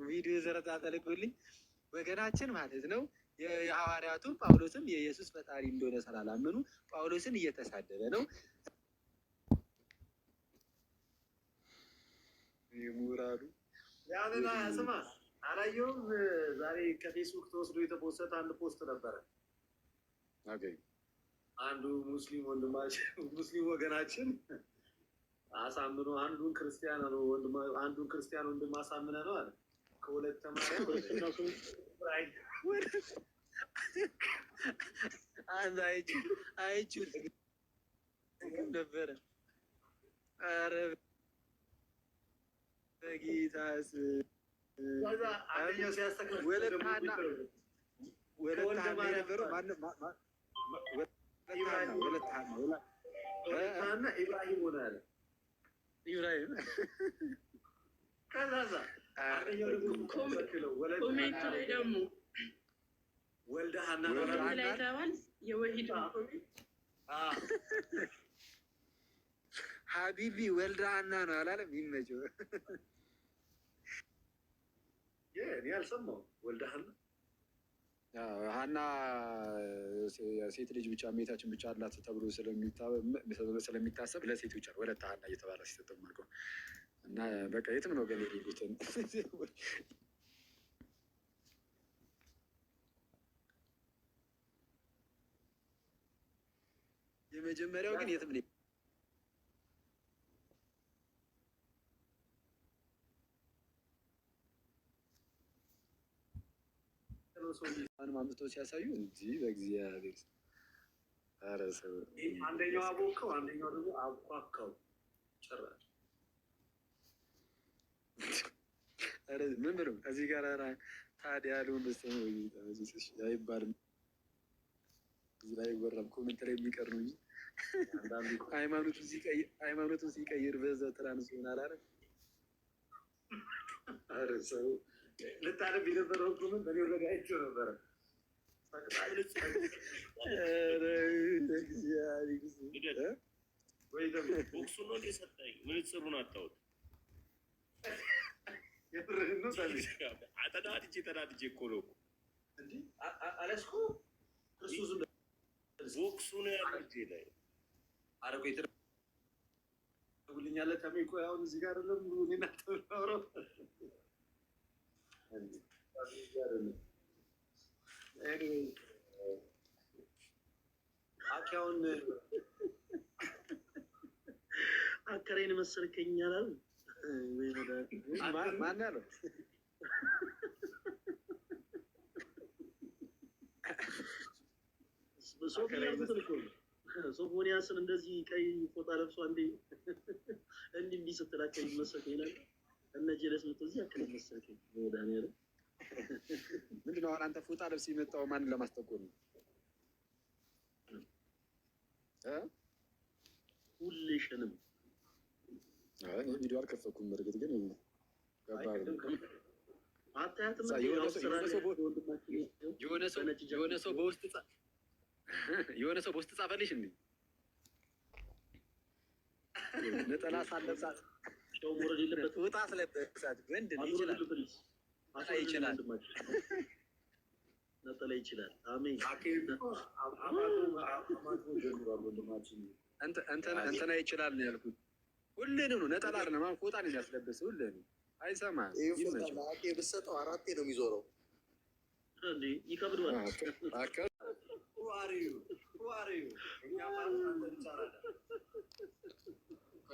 ቪዲዮ ዘረጣ ተልኮልኝ ወገናችን ማለት ነው የሐዋርያቱ ጳውሎስም የኢየሱስ ፈጣሪ እንደሆነ ስላላመኑ ጳውሎስን እየተሳደበ ነው። የሙራዱ ያንና ስማ አላየሁም። ዛሬ ከፌስቡክ ተወስዶ የተፖሰተ አንድ ፖስት ነበረ። አንዱ ሙስሊም ወንድማችን ሙስሊም ወገናችን አሳምኖ አንዱን ክርስቲያን ወንድም አሳምነ ነው አለ። ከሁለት ተማሪያ አይችል ነበረ። ኧረ በጌታስ አንደኛው ሲያስተካክል ወለታና ኢብራሂም ሆነ አለ። ኢብራሂም ከዛዛ አንደኛው ኮሜንት ላይ ደግሞ ወልደሃና ላይ ታዋል የወሂድ ሀቢቢ ወልደሃና ነው አላለም። ይመቸው እኔ አልሰማሁም። ወልደሃና ሀና ሴት ልጅ ብቻ ሜታችን ብቻ አላት ተብሎ ስለሚታሰብ ለሴት ብቻ ወለተ ሀና እየተባለ ሲተጠማቀው እና በቃ የትም ነው ገሌ ሊሉትን የመጀመሪያው ግን የትም ሰው አምጥቶ ሲያሳዩ እንጂ በእግዚአብሔር ኧረ ሰው አንደኛው አቦካው አንደኛው ደግሞ አቧካው ጭራሽ ኧረ ምን ብለው እዚህ ጋር ታዲያ ያለውን በስተው አይባልም። እዚህ ላይ ወራም ኮሜንት ላይ የሚቀር ነው እንጂ ሃይማኖቱን ሲቀይር በዛ ትራንስ ሆናል አረ ኧረ ሰው ልታነብ የነበረው ኮሜንት እኔ ወደ አይቼው ነበረ። ቦክሱን ነው የሰጠኝ ምንጽሩን አጣሁት። ተናድጄ እኮ ነው እንዲህ አለስኩ ቦክሱ ነው ያለው እጄ ላይ አረቆ ይተረጉልኛለህ ከሚቆ አሁን እዚህ ጋር አይደለም እኔና ተብራራው አካውን አከሬን መሰልከኝ አላል ማን ያለው ሶፎንያስን እንደዚህ ቀይ ፎጣ ለብሶ አንዴ እንዲህ ስትላከኝ መሰልከኝ ይላል። እነ ጀለስ ነው እዚህ አከሬን መሰልከኝ ወዳኔ ያለ ምንድነው? አሁን አንተ ፎጣ ለብስ የመጣው ማንን ለማስጠቆር ነው? ሁሌሽንም ቪዲዮ አልከፈኩም። እርግጥ ግን የሆነ ሰው በውስጥ ጻፈልሽ እንዴ? ነጠላ ሳለብሳት ሰው ወረድ የለበት ወጣ ስለበሳት ወንድ ይችላል ይችላል ነጠላ ይችላል። አሜን እንትና ይችላል ነው ያልኩት። ሁሉንም ነው ነጠላ አይደለም ፎጣ ነው የሚያስለብሰው። ሁሉንም አይሰማም። ይሄ ብትሰጠው አራቴ ነው የሚዞረው እንዴ ይከብደዋል።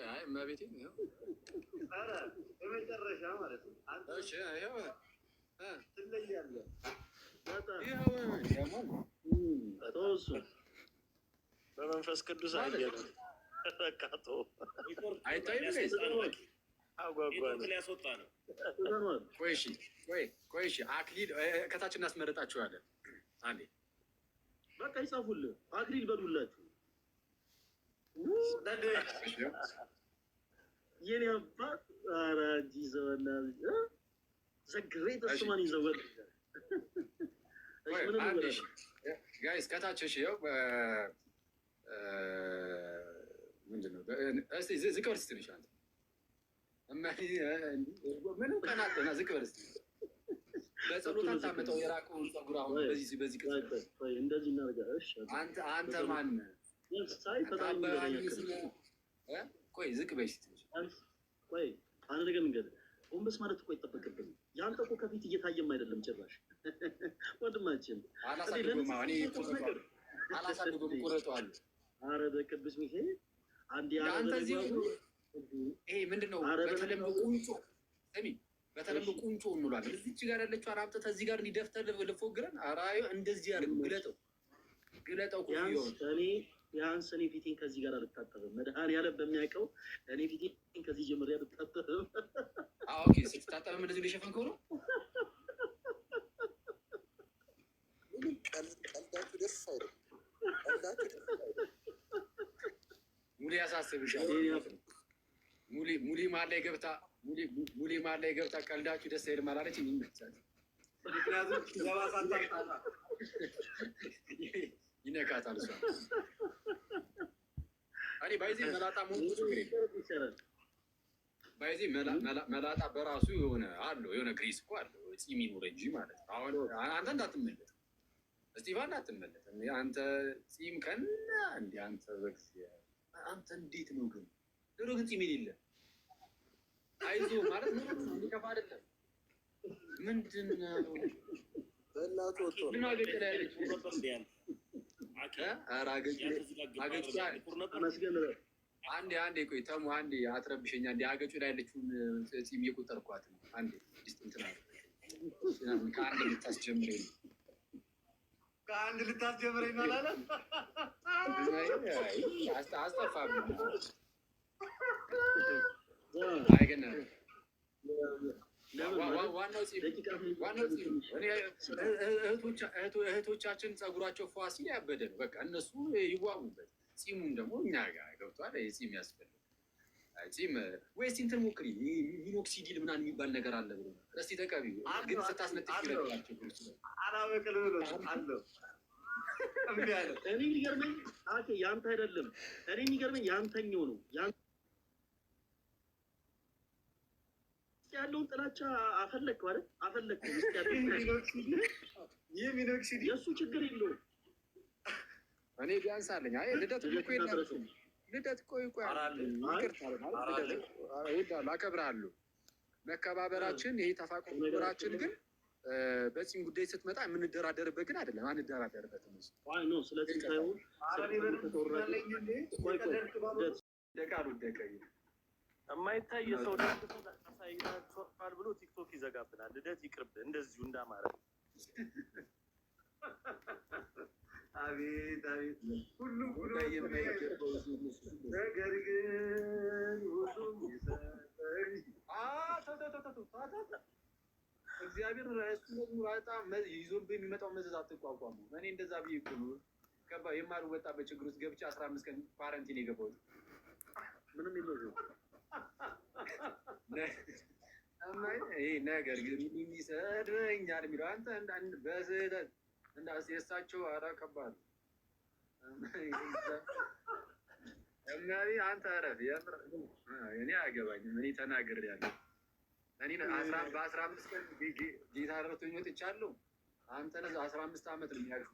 አይ መቤቴ ነው ኧረ በመጨረሻ ማለት ነው። እሺ አይው ትለያለህ በመንፈስ ቅዱስ አየለ ተካቶ አይታይም ያስወጣ ነው። ቆይ እሺ አክሊል ከታች እናስመረጣችኋለን። አንዴ በቃ ይጻፉልህ አክሊል በሉላችሁ። የኔ አባት ኧረ እንጂ ዘወና ዘግሬት ስማን ይዘወል ጋይስ ከታች እሺ ያው ምንድን ነው እስኪ ዝቅ በል እስኪ ትንሽ አንተ ምንም ቀናት ዝቅ በል እስኪ በጸሎት አታመጣው የራቀውን ጸጉር አሁን በዚህ እንደዚህ እናድርገህ። እሺ አንተ ማን ቆይ ዝቅ በይ ቆይ አንድ ነገር ልንገርህ። ጎንበስ ማለት እኮ አይጠበቅብንም። ያንተ እኮ ከፊት እየታየም አይደለም ጭራሽ ወንድማችን። አላሳድጎም ቁረጠዋለሁ። ኧረ በቅዱስ ሚካኤል አንድ ይሄ ምንድን ነው? በተለምዶ ቁንጮ በተለምዶ ቁንጮ እንሏለን። እዚች ጋር ያለችው አራምጠት እዚህ ጋር እንዲደፍተር ልፎግረን አራዩ እንደዚህ አድርግ ግለጠው ቢያንስ እኔ ፊቴን ከዚህ ጋር አልታጠብም። መድኃኒዓለም በሚያውቀው እኔ ፊቴን ከዚህ ጀምሬ አልታጠብም። ኦኬ ስትታጠብም እንደዚህ ሊሸፈንከው ነው። ቀልዳችሁ ደስ አይልም። ሙሌ ያሳስብሻል። ሙሌ ማን ላይ ገብታ ቀልዳችሁ ደስ አይልም አላለች። ይነካታል እሷ። እኔ ባይዜ መላጣ ባይዜ መላጣ በራሱ የሆነ ግሬስ እኮ አለው። ፂም ይኑር እንጂ ማለት ነው። አሁን አንተ እንዳትመለጥ እስጢፋን እንዳትመለጥ። አንተ ፂም ከና እንደ አንተ በግስ አንተ እንዴት ነው ግን ኑሮ ግን ፂም የሌለ አይዞህ ማለት ኑሮ የሚከፋ አይደለም። ምንድን ነው በእናቱ ወጥቶ ምን አገጭ ላይ ያለች አንዴ ቆይ ተሙ አንዴ አትረብሸኛ። እንደ አገጩ ላይ ያለችውን ፂም እየቆጠርኳት ነው። አንዴ ከአንድ ልታስጀምረኝ ነው አላለም። አስጠፋብኝ። አይ ግን ዋናው እህቶቻችን ጸጉራቸው ፏ ሲል ያበደ ነው። በቃ እነሱ ይዋቡበት። ፂሙም ደግሞ እኛ ጋር ገብቷል። ፂም ያስፈልግ ፂም ወይስ እንትን ሞክሪ። ሚኖክሲዲል ምናምን የሚባል ነገር አለ ብሎ እስኪ ተቀቢ። ግን ስታስነጥቅ ይለቅላቸው አላበቅል ብሎ አለው። እኔ የሚገርመኝ ያንተ አይደለም። እኔ የሚገርመኝ ያንተኛው ነው። ያለውን ጥላቻ አፈለግከው አይደል? አፈለግከው ውስጥ ያለው ሚኖክሲዲል የእሱ ችግር የለውም። እኔ ቢያንስ አለኝ። አይ ልደት እኮ የለም። ልደት ቆይ አከብርሃለሁ። መከባበራችን ይሄ ተፋቅራችን ግን በፂም ጉዳይ ስትመጣ የምንደራደርበት ግን አይደለም። አንደራደርበትም። ነው ስለዚህ ሳይሆን የማይታይ የሰው አሳይታችኋል ብሎ ቲክቶክ ይዘጋብናል። ልደት ይቅርብህ እንደዚሁ እንዳማረ። አቤት አቤት ሁሉም የማይገባው ነገር ግን ሁሉም ይሰጠኝ እግዚአብሔር በጣም ይዞብህ የሚመጣው መዘዝ አትቋቋሙ። እኔ እንደዛ ብዬ እኮ ነው የማልወጣበት ችግር ውስጥ ገብቼ 15 ቀን ኳረንቲን የገባሁት። ምንም የለው ይሄ ነገር ግን ይሰድበኛል የሚለው አንተ በስህተት የእሳቸው ኧረ ከባድ አንተ እረፍ። እኔ አያገባኝም። እኔ ተናግሬያለሁ። እኔ በ15 ቀን ጌታ ረድቶኝ ወጥቻለሁ። አንተ 15 ዓመት ነው የሚያልፉ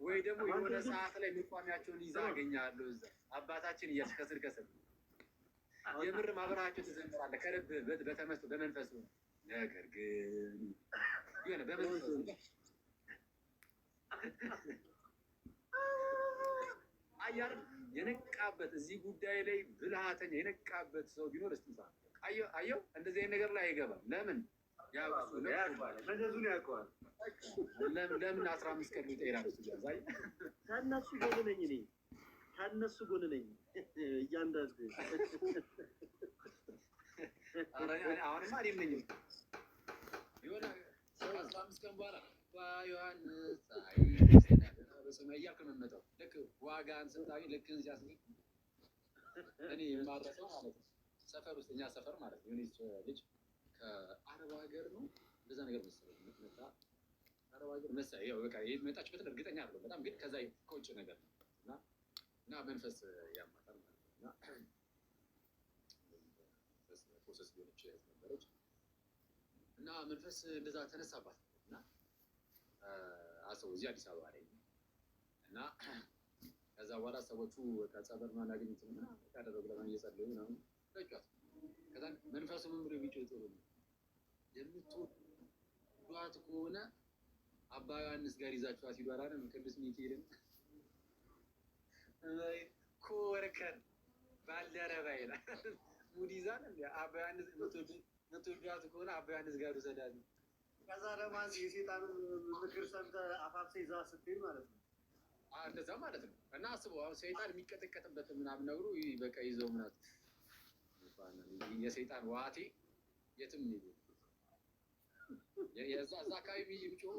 ወይ ደግሞ የሆነ ሰዓት ላይ ምቋሚያቸውን ይዛ አገኛለሁ። እዛ አባታችን እያስከስር ከስር የምር ማህበራቸው ትዘምራለህ ከልብ በተመስጦ በመንፈሱ። ነገር ግን የሆነ በመንፈሱ አያር የነቃበት እዚህ ጉዳይ ላይ ብልሃተኛ የነቃበት ሰው ቢኖር እስቲ አየው እንደዚህ አይነት ነገር ላይ አይገባም። ለምን መዘዙን ያውቀዋል። ለምን 15 ቀን ይጠይራል? ያዛይ ከእነሱ ጎን ነኝ እኔ ከእነሱ ጎን ነኝ። እያንዳንዱ አሁንማ እኔም ነኝ የሆነ 15 ቀን በኋላ ዮሐንስ በሰማይ እያልክ ነው የምመጣው። ልክ ዋጋን ስታገኝ ልክህን ሲያስገኝ እኔ የማረሰው ማለት ነው። ሰፈር ውስጥ እኛ ሰፈር ማለት ነው የሆነች ልጅ ከአረብ ሀገር ነው እንደዛ ነገር መሰለኝ መጣ። አረብ ሀገር መሰለኝ ያው በቃ የመጣችበትን እርግጠኛ አይደለሁም በጣም ግን ከዛ ከውጭ ነገር ነው እና መንፈስ ያማታል ማለት ነው። እና ፕሮሰስ ሊሆነች ነበረች እና መንፈስ እንደዛ ተነሳባት እና አሰው እዚህ አዲስ አበባ ላይ እና ከዛ በኋላ ሰዎቹ ከጸበል ማናገኙትና ካደረጉ ለማን እየጸለዩ ነው ተጫዋት። ከዛ መንፈሱ ምን ብሎ ቢጮህ ጥሩ ነው የምትወዷት ከሆነ አባ ዮሐንስ ጋር ይዛችኋት ሂዱ አላለም ቅዱስ ሚካኤልን ኮወርከን ባልደረባ ይላል ሙድ ይዛል እንደ አባ ዮሐንስ የምትወዷት ከሆነ አባ ዮሐንስ ጋር ውሰዳት። ከዛ ደግሞ የሴጣንን ምክር ሰምተህ አፋፍሰህ ይዛ ስትሄድ ማለት ነው። እንደዛ ማለት ነው። እና አስበው አሁን ሰይጣን የሚቀጠቀጥበት ምናምን ነገሩ በቃ ይዘው ምናምን የሰይጣን ዋቴ የትም ይሄ የዛ አካባቢ የሚጮሁ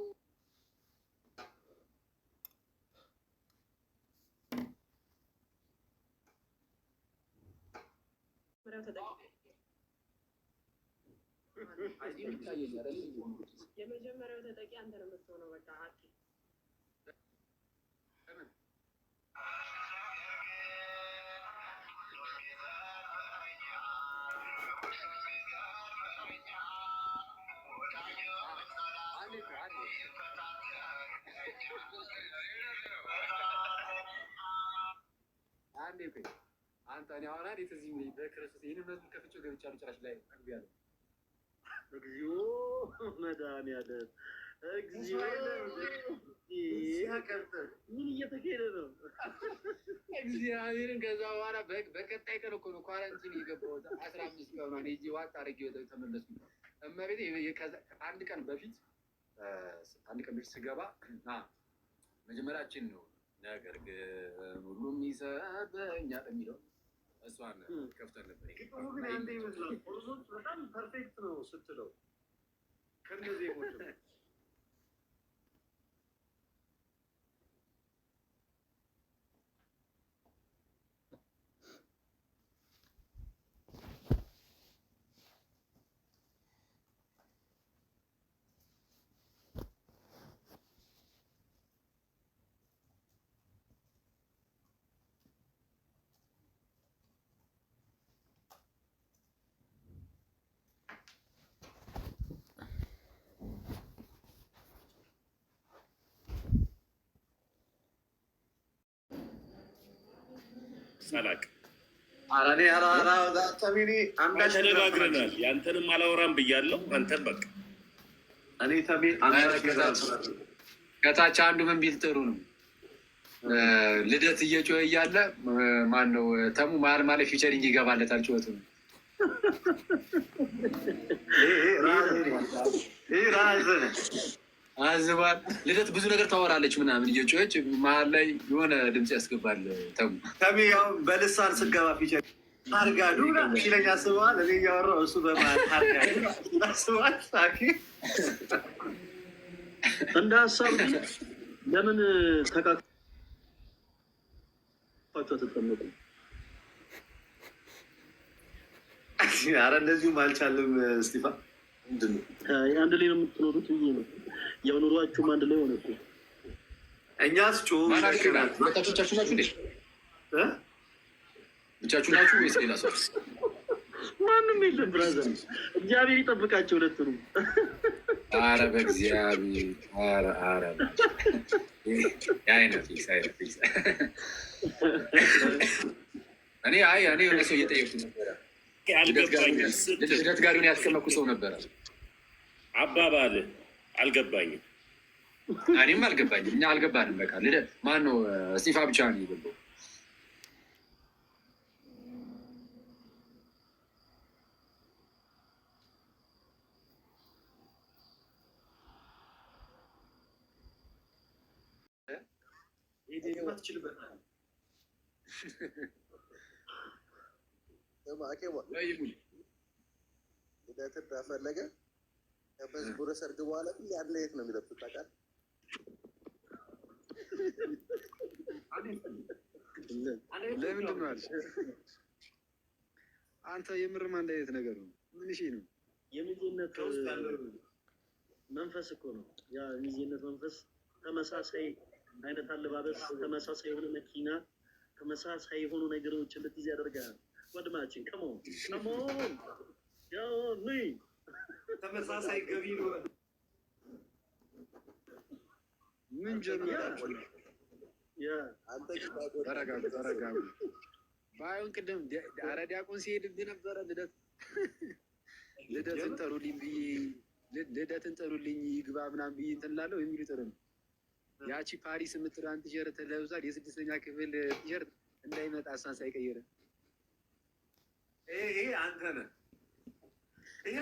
የመጀመሪያው ተጠቂ አንተ ነው የምትሆነው። በቃ ሀቂ አንተ እኔ አሁን አይደል እዚህ በክርስቶስ ይሄን መዝሙር ከፍቼ ገብቻለሁ። ጭራሽ ላይ አግቢያለሁ። እግዚኦ መድኃኒዓለም እግዚኦ ምን እየተካሄደ ነው? እግዚአብሔርን ከዛ በኋላ በቀጣይ ቀን እኮ ነው ኳረንቲን የገባሁት 15 ቀን ነው እዚህ ዋጥ አድርጌ ተመለስኩ። እመቤቴ አንድ ቀን በፊት ስገባ መጀመሪያችን ነው ነገር ግን ሁሉም ይሰበኛል የሚለው እሷን ከፍተን ነበር። ግን አንተ ይመስላል ኦርቶዶክስ በጣም ፐርፌክት ነው ስትለው ከነዚህ ሞት ሳላቅ ተነጋግረናል። ያንተንም አላወራም ብያለሁ። አንተን በቃ ከታች አንዱ ምን ቢል ጥሩ ነው ልደት እየጮኸ እያለ ማን ነው ተሙ መሀል ማለት ፊቸሪንግ ይገባለታል። ጩኸቱ ነው አዝባል ልደት ብዙ ነገር ታወራለች ምናምን እየጮኸች መሀል ላይ የሆነ ድምፅ ያስገባል። ተሙ ያው በልሳን ስገባ ፊቸር አርጋዱ ሲለኝ አስበዋል። እኔ እያወራሁ እሱ በመሀል አርጋዱ አስበዋል። ሳኪ እንደ ሀሳብ ለምን ተቃቅፋችሁ ተቀመጡ? ኧረ እንደዚሁም አልቻልም። እስጢፋ ምንድን ነው አንድ ላይ ነው የምትኖሩት ብዬ ነው። ያው ኑሯችሁም አንድ ላይ ሆነ እኮ። እኛስ ጮህ ብቻችሁ ናችሁ እንዴ? ብቻችሁ ናችሁ ወይስ ሌላ ሰው? ማንም የለም ብራዘር። እግዚአብሔር ይጠብቃቸው ሁለቱንም። ኧረ በእግዚአብሔር ኧረ የአይነት እኔ የሆነ ሰው እየጠየኩ ነበረ። ልደት ጋር ሆነ ያስቀመጥኩ ሰው ነበረ። አባባል አልገባኝም። እኔም አልገባኝም። እኛ አልገባንም። በቃ ልደት ማን ነው? እስጢፋ ብቻ ነው የገባው። ልደትን እንዳፈለገ ከመዝሙረ ሰርግ በኋላ ግን ያለ የት ነው የሚለብሱት ታውቃለህ? ለምንድን ነው አልሽ? አንተ የምርም አንድ አይነት ነገር ነው። ምን እሺ ነው የሚዜነት መንፈስ እኮ ነው። ያ የሚዜነት መንፈስ ተመሳሳይ አይነት አለባበስ፣ ተመሳሳይ የሆነ መኪና፣ ተመሳሳይ የሆኑ ነገሮች እንድትይዝ ያደርጋል። ወንድማችን ከሞን ያው ተመሳሳይ ገቢ ነው። ምን ጀምራችሁ? ተረጋጉ። ባይሆን ቅድም ኧረ ዲያቆን ሲሄድብህ ነበረ ልደትን ጠሩልኝ ብዬ ልደትን ጠሩልኝ ይግባ ምናምን ብዬ እንትን እላለሁ የሚሉ ጥሩ ነው። ያቺ ፓሪስ የምትለዋን ቲሸርት ለብሷል። የ6ኛ ክፍል ቲሸርት እንዳይመጣ እሷን ሳይቀይረ ይሄ አንተ ነህ። ይሄ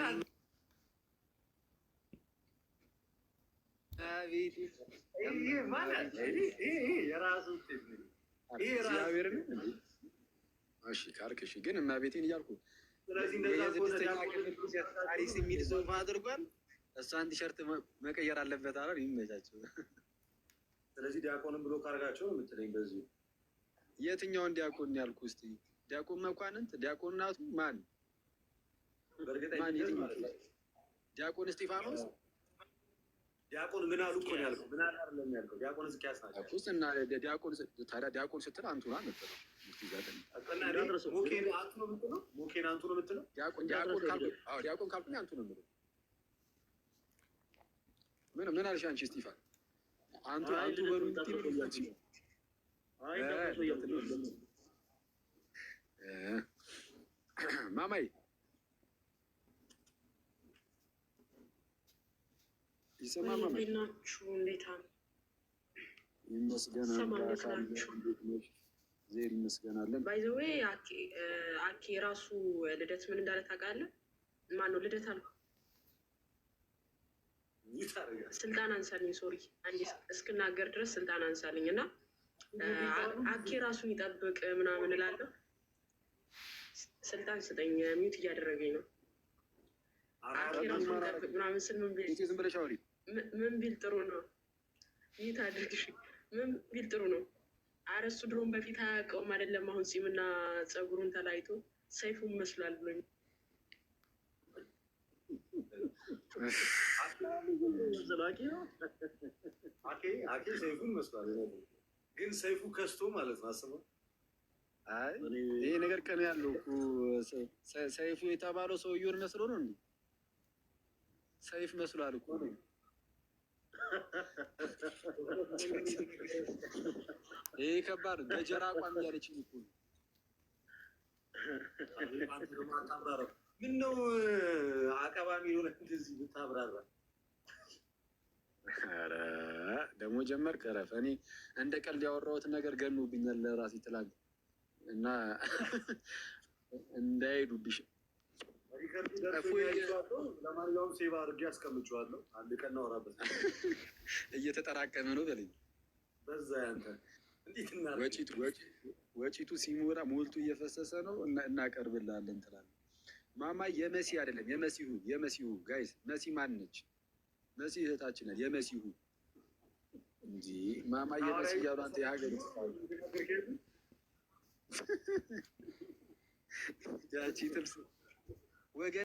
የራሱ እግዚአብሔር ነው። እሺ ካልክ እሺ፣ ግን እመቤቴን እያልኩ የ6ኛ ክፍል ፓሪስ የሚል ጽሑፍ አድርጓል። እሷን ቲሸርት መቀየር አለበት አለ። ይመቻቸው። ስለዚህ ዲያቆንም ብሎ ካርጋቸው ነው የምትለኝ? በዚሁ የትኛውን ዲያቆን ያልኩ? እስኪ ዲያቆን መኳንንት፣ ዲያቆን ናቱ ማን? ማን? የትኛው ዲያቆን እስጢፋኖስ? ዲያቆን ምን አሉ እኮ ነው ያልከው? ምን አለ አይደለም ያልከው? ዲያቆን እስኪያስ ናቸው እና ዲያቆን ታዲያ ዲያቆን ስትል አንቱ ና ነበረው። ሞኬን አንቱ ነው የምትለው? ሞኬን አንቱ ነው የምትለው? ዲያቆን ካልኩኝ አንቱ ነው የምለው። ምን አልሽ አንቺ እስጢፋን? አንቱ በሩ ማማይ ይሰማል። እንዴት ናችሁ? እንዴት ይመስገን ዜር ይመስገናለን። ባይ ዘ ዌይ አኬ ራሱ ልደት ምን እንዳለ ታውቃለህ? ማነው ልደት አልኩ። ስልጣን አንሳልኝ፣ ሶሪ አንዴ እስክናገር ድረስ ስልጣን አንሳልኝ እና አኬ ራሱን ይጠብቅ ምናምን እላለሁ። ስልጣን ስጠኝ፣ ሚዩት እያደረገኝ ነው። አኬ ራሱን ይጠብቅ ምናምን ስል ምን ቢል ጥሩ ነው? ሚዩት አድርግሽ። ምን ቢል ጥሩ ነው? ኧረ እሱ ድሮን በፊት አያውቀውም አይደለም። አሁን ፂምና ፀጉሩን ተላይቶ ሰይፉን መስሏል ብሎ አኬ ሰይፉን መስሏል። ግን ሰይፉ ከስቶ ማለት ነው። አስበው። አይ ይሄ ነገር ቀን ያለው እኮ ሰይፉ የተባለው ሰውዬውን መስሎ ነው እንዴ? ሰይፍ መስሏል እኮ ነው። ይሄ ከባድ ገጀራ አቋም እያለችኝ እኮ ነው። ምን ነው አቀባሚ ሆነ እንደዚህ ብታብራራ። ኧረ ደግሞ ጀመርክ። እረፍ። እኔ እንደ ቀልድ ያወራሁትን ነገር ገኖብኛል ለራሴ ትላል እና እንዳይሄዱብሽ። ለማንኛውም ሴቭ አድርጌ አስቀምጬዋለሁ። አንድ ቀን እናወራበት። እየተጠራቀመ ነው በለኝ። በዛ ያንተ እንዴት ወጪቱ ሲሞላ ሞልቱ እየፈሰሰ ነው። እናቀርብልሃለን ትላለህ። ማማ የመሲ አይደለም የመሲሁ ጋይስ። መሲ ማን ነች? መሲ እህታችን ናት። የመሲሁ እንጂ ማማ የመሲ እያሉ አንተ የሀገር ያቺ ጥብስ ወገን